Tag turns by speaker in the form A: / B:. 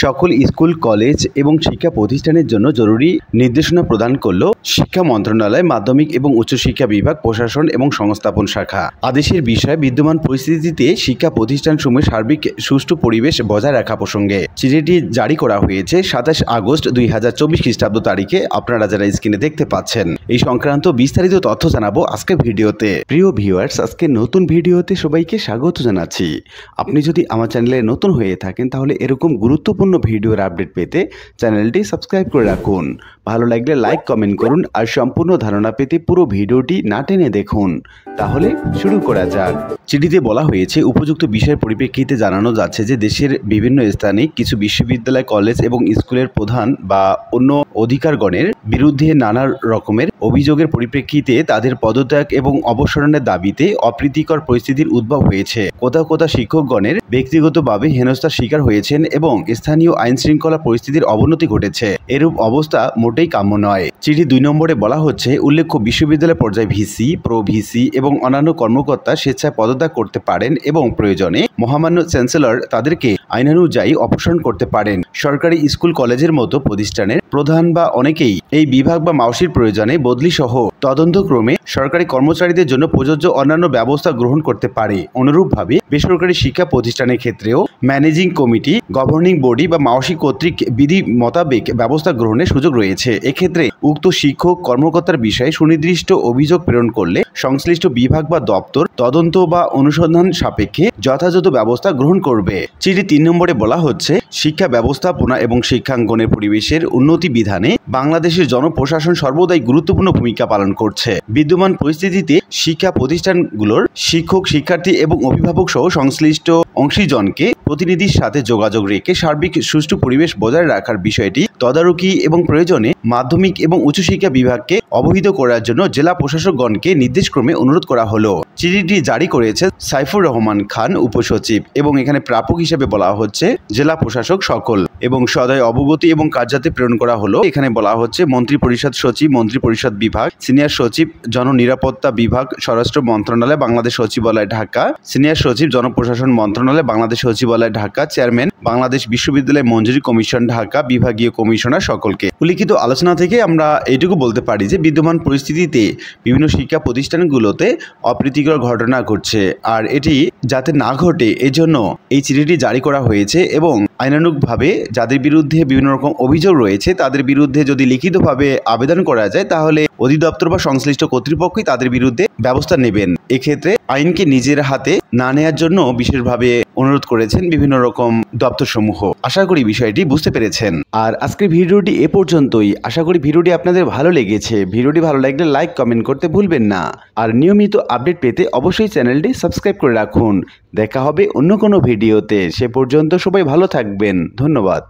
A: সকল school, college এবং শিক্ষা প্রতিষ্ঠানের জন্য জরুরি নির্দেশনা প্রদান করল শিক্ষা মন্ত্রণালয়, মাধ্যমিক এবং উচ্চশিক্ষা বিভাগ, প্রশাসন এবং সংস্থাপন শাখা। আদেশের বিষয় বিদ্যমান পরিস্থিতিতে শিক্ষা প্রতিষ্ঠানসমূহের সার্বিক সুষ্ঠু পরিবেশ বজায় রাখা প্রসঙ্গে চিঠিটি জারি করা হয়েছে 27 আগস্ট 2024 খ্রিস্টাব্দ তারিখে। আপনারা যারা স্ক্রিনে দেখতে পাচ্ছেন, এই সংক্রান্ত বিস্তারিত তথ্য জানাবো আজকের ভিডিওতে। প্রিয় ভিউয়ার্স, আজকে নতুন ভিডিওতে সবাইকে স্বাগত জানাচ্ছি। আপনি যদি আমার চ্যানেলে নতুন হয়ে থাকেন তাহলে এরকম গুরুত্বপূর্ণ ভিডিওর আপডেট পেতে চ্যানেলটি সাবস্ক্রাইব করে রাখুন। ভালো লাগলে লাইক, কমেন্ট করুন আর সম্পূর্ণ ধারণা পেতে পুরো ভিডিওটি না টেনে দেখুন। তাহলে শুরু করা যাক। চিঠিতে বলা হয়েছে, উপযুক্ত বিষয়ের পরিপ্রেক্ষিতে জানানো যাচ্ছে যে দেশের বিভিন্ন স্থানে কিছু বিশ্ববিদ্যালয়, কলেজ এবং স্কুলের প্রধান বা অন্য অধিকারগণের বিরুদ্ধে নানা রকমের অভিযোগের পরিপ্রেক্ষিতে তাদের পদত্যাগ এবং অবসরণের দাবিতে অপ্রীতিকর পরিস্থিতির উদ্ভব হয়েছে। কোথাও কোথাও শিক্ষকগণের ব্যক্তিগতভাবে হেনস্থার শিকার হয়েছেন এবং স্থানীয় আইন শৃঙ্খলা পরিস্থিতির অবনতি ঘটেছে। এরূপ অবস্থা মোটেই কাম্য নয়। চিঠি 2 নম্বরে বলা হচ্ছে, উল্লেখ্য বিশ্ববিদ্যালয় পর্যায়ে ভিসি, প্রো ভিসি এবং অন্যান্য কর্মকর্তা স্বেচ্ছায় পদত্যাগ করতে পারেন এবং প্রয়োজনে মহামান্য চ্যান্সেলর তাদেরকে আইনানুযায়ী অপসারণ করতে পারেন। সরকারি স্কুল, কলেজের মতো প্রতিষ্ঠানের প্রধান বা অনেকেই এই বিভাগ বা মাউসির প্রয়োজনে বদলি সহ তদন্তক্রমে সরকারি কর্মচারীদের জন্য প্রযোজ্য অন্যান্য ব্যবস্থা গ্রহণ করতে পারে। অনুরূপভাবে বেসরকারি শিক্ষা প্রতিষ্ঠানের ক্ষেত্রেও ম্যানেজিং কমিটি, গভর্নিং বডি বা মাউসি কর্তৃক বিধি মোতাবেক ব্যবস্থা গ্রহণের সুযোগ রয়েছে। এক্ষেত্রে উক্ত শিক্ষক কর্মকর্তার বিষয়ে সুনির্দিষ্ট অভিযোগ প্রেরণ করলে সংশ্লিষ্ট বিভাগ বা দপ্তর তদন্ত বা অনুসন্ধান সাপেক্ষে যথাযথ ব্যবস্থা গ্রহণ করবে। চিঠি 3 নম্বরে বলা হচ্ছে, শিক্ষা ব্যবস্থাপনা এবং শিক্ষাঙ্গনের পরিবেশের উন্নতি বিধানে বাংলাদেশের জনপ্রশাসন সর্বদাই গুরুত্বপূর্ণ ভূমিকা পালন করছে। বিদ্যমান পরিস্থিতিতে শিক্ষা প্রতিষ্ঠানগুলোর শিক্ষক, শিক্ষার্থী এবং অভিভাবক সহ সংশ্লিষ্ট অংশীজনকে প্রতিনিধির সাথে যোগাযোগ রেখে সার্বিক সুষ্ঠু পরিবেশ বজায় রাখার বিষয়টি তদারকি এবং প্রয়োজনে মাধ্যমিক এবং উচ্চশিক্ষা বিভাগকে অবহিত করার জন্য জেলা প্রশাসকগণকে নির্দেশক্রমে অনুরোধ করা হলো। চিঠিটি জারি করেছে সাইফুর রহমান খান, উপসচিব, এবং এখানে প্রাপক হিসেবে বলা হচ্ছে জেলা প্রশাসক সকল, এবং সদয় অবগতি এবং কার্যাতে প্রেরণ করা হলো। এখানে বলা হচ্ছে মন্ত্রী পরিষদ সচিব, মন্ত্রী পরিষদ বিভাগ, সিনিয়র সচিব জননিরাপত্তা বিভাগ, স্বরাষ্ট্র মন্ত্রণালয়, বাংলাদেশ সচিবালয় ঢাকা, সিনিয়র সচিব জনপ্রশাসন মন্ত্রণালয়, বাংলাদেশ সচিবালয় ঢাকা, চেয়ারম্যান বাংলাদেশ বিশ্ববিদ্যালয় মঞ্জুরি কমিশন ঢাকা, বিভাগীয় কমিশনার সকলকে। উল্লিখিত আলোচনা থেকে আমরা এইটুকু বলতে পারি যে বিদ্যমান পরিস্থিতিতে বিভিন্ন শিক্ষা প্রতিষ্ঠানগুলোতে অপ্রীতিকর ঘটনা ঘটছে, আর এটি যাতে না ঘটে এজন্য এই চিঠিটি জারি করা হয়েছে। এবং আইনানুগভাবে যাদের বিরুদ্ধে বিভিন্ন রকম অভিযোগ রয়েছে তাদের বিরুদ্ধে যদি লিখিতভাবে আবেদন করা যায় তাহলে অধিদপ্তর বা সংশ্লিষ্ট কর্তৃপক্ষই তাদের বিরুদ্ধে ব্যবস্থা নেবেন। এক্ষেত্রে আইনকে নিজের হাতে না নেওয়ার জন্য বিশেষভাবে অনুরোধ করেছেন বিভিন্ন রকম দপ্তরসমূহ। আশা করি বিষয়টি বুঝতে পেরেছেন। আর আজকের ভিডিওটি এ পর্যন্তই। আশা করি ভিডিওটি আপনাদের ভালো লেগেছে। ভিডিওটি ভালো লাগলে লাইক, কমেন্ট করতে ভুলবেন না। আর নিয়মিত আপডেট পেতে অবশ্যই চ্যানেলটি সাবস্ক্রাইব করে রাখুন। দেখা হবে অন্য কোনো ভিডিওতে। সে পর্যন্ত সবাই ভালো থাকবেন। ধন্যবাদ।